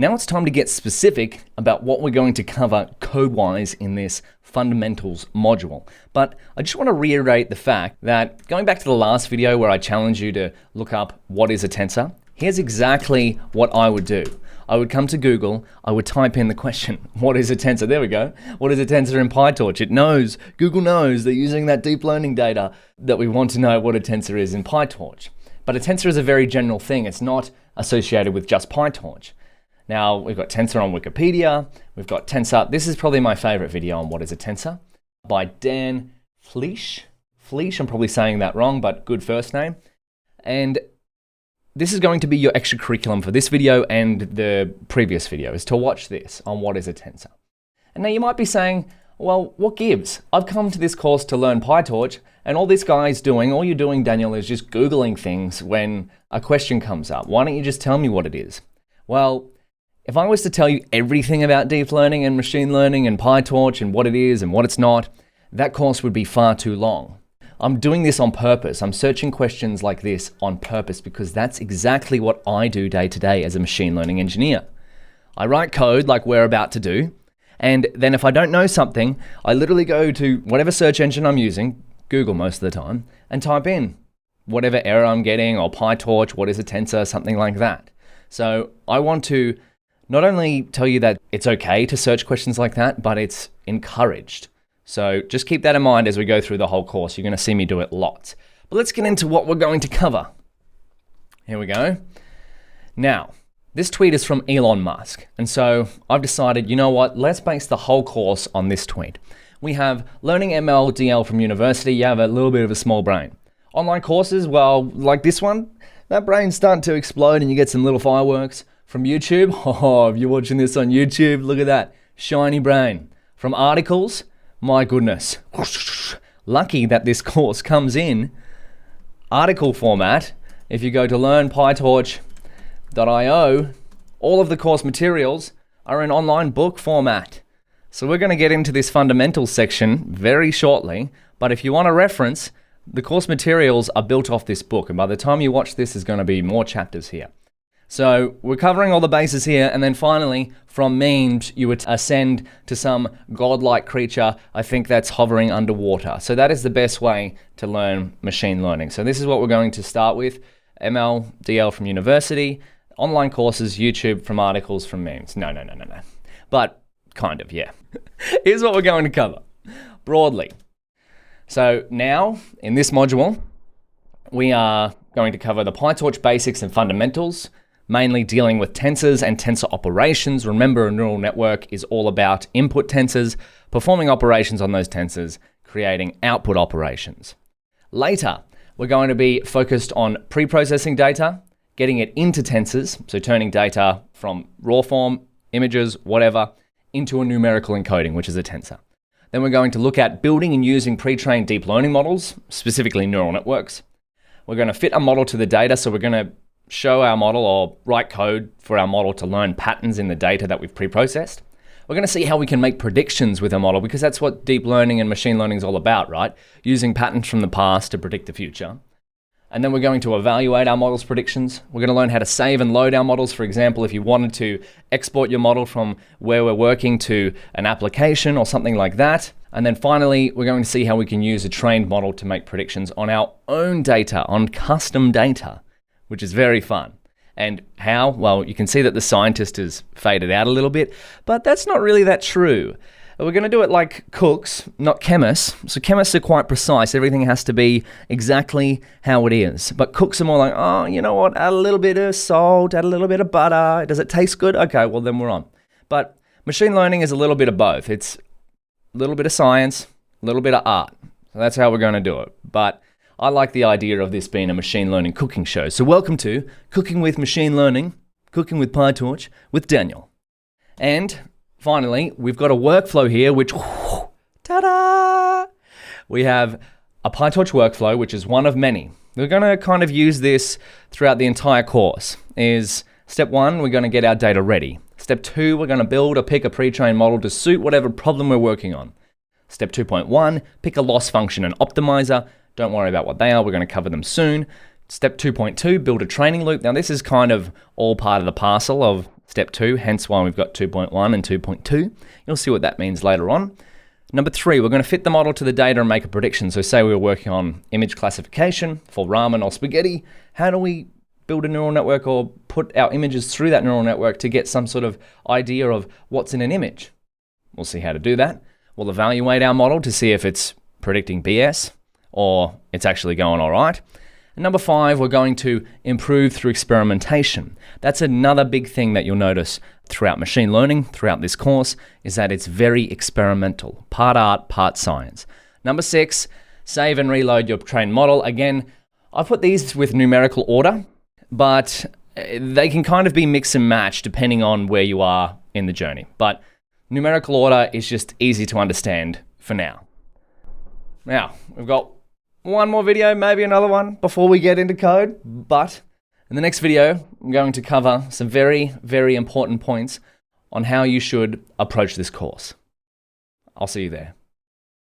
Now it's time to get specific about what we're going to cover code-wise in this fundamentals module. But I just want to reiterate the fact that going back to the last video where I challenged you to look up what is a tensor, here's exactly what I would do. I would come to Google, I would type in the question, what is a tensor? There we go. What is a tensor in PyTorch? It knows, Google knows they're using that deep learning data that we want to know what a tensor is in PyTorch. But a tensor is a very general thing. It's not associated with just PyTorch. Now, we've got tensor on Wikipedia, we've got tensor. This is probably my favorite video on what is a tensor by Dan Fleisch. Fleisch, I'm probably saying that wrong, but good first name. And this is going to be your extra curriculum for this video and the previous video, is to watch this on what is a tensor. And now you might be saying, well, what gives? I've come to this course to learn PyTorch, and all this guy's doing, all you're doing, Daniel, is just Googling things when a question comes up. Why don't you just tell me what it is? Well, if I was to tell you everything about deep learning and machine learning and PyTorch and what it is and what it's not, that course would be far too long. I'm doing this on purpose. I'm searching questions like this on purpose because that's exactly what I do day to day as a machine learning engineer. I write code like we're about to do, and then if I don't know something, I literally go to whatever search engine I'm using, Google most of the time, and type in whatever error I'm getting, or PyTorch, what is a tensor, something like that. So I want to not only tell you that it's okay to search questions like that, but it's encouraged. So just keep that in mind as we go through the whole course. You're going to see me do it lots. But let's get into what we're going to cover. Here we go. Now, this tweet is from Elon Musk. And so I've decided, you know what, let's base the whole course on this tweet. We have learning ML DL from university. You have a little bit of a small brain. Online courses, well, like this one, that brain's starting to explode and you get some little fireworks. From YouTube, oh, if you're watching this on YouTube, look at that, shiny brain. From articles, my goodness, lucky that this course comes in article format. If you go to learnpytorch.io, all of the course materials are in online book format. So we're going to get into this fundamentals section very shortly, but if you want a reference, the course materials are built off this book, and by the time you watch this, there's going to be more chapters here. So we're covering all the bases here, and then finally, from memes, you would ascend to some godlike creature, I think that's hovering underwater. So that is the best way to learn machine learning. So this is what we're going to start with. ML, DL from university, online courses, YouTube from articles, from memes. No. But kind of, yeah. Here's what we're going to cover, broadly. So now, in this module, we are going to cover the PyTorch basics and fundamentals, mainly dealing with tensors and tensor operations. Remember, a neural network is all about input tensors, performing operations on those tensors, creating output operations. Later, we're going to be focused on pre-processing data, getting it into tensors, so turning data from raw form, images, whatever, into a numerical encoding, which is a tensor. Then we're going to look at building and using pre-trained deep learning models, specifically neural networks. We're going to fit a model to the data, so we're going to show our model or write code for our model to learn patterns in the data that we've pre-processed. We're going to see how we can make predictions with a model, because that's what deep learning and machine learning is all about, right? Using patterns from the past to predict the future. And then we're going to evaluate our model's predictions. We're going to learn how to save and load our models. For example, if you wanted to export your model from where we're working to an application or something like that. And then finally, we're going to see how we can use a trained model to make predictions on our own data, on custom data, which is very fun. And how? Well, you can see that the scientist has faded out a little bit, but that's not really that true. We're going to do it like cooks, not chemists. So chemists are quite precise. Everything has to be exactly how it is. But cooks are more like, oh, you know what? Add a little bit of salt, add a little bit of butter. Does it taste good? Okay, well then we're on. But machine learning is a little bit of both. It's a little bit of science, a little bit of art. So that's how we're going to do it. But I like the idea of this being a machine learning cooking show. So welcome to Cooking with Machine Learning, Cooking with PyTorch with Daniel. And finally, we've got a workflow here, which, ta-da! We have a PyTorch workflow, which is one of many. We're going to kind of use this throughout the entire course. Is step one, we're going to get our data ready. Step two, we're going to build or pick a pre-trained model to suit whatever problem we're working on. Step 2.1, pick a loss function and optimizer. Don't worry about what they are, we're going to cover them soon. Step 2.2, build a training loop. Now this is kind of all part of the parcel of Step 2, hence why we've got 2.1 and 2.2. You'll see what that means later on. Number 3, we're going to fit the model to the data and make a prediction. So say we were working on image classification for ramen or spaghetti. How do we build a neural network or put our images through that neural network to get some sort of idea of what's in an image? We'll see how to do that. We'll evaluate our model to see if it's predicting BS or it's actually going all right. And number 5, we're going to improve through experimentation. That's another big thing that you'll notice throughout machine learning, throughout this course, is that it's very experimental, part art, part science. Number 6, save and reload your trained model. Again, I've put these with numerical order, but they can kind of be mix and match depending on where you are in the journey. But numerical order is just easy to understand for now. Now, we've got one more video, maybe another one before we get into code, but in the next video, I'm going to cover some very, very important points on how you should approach this course. I'll see you there.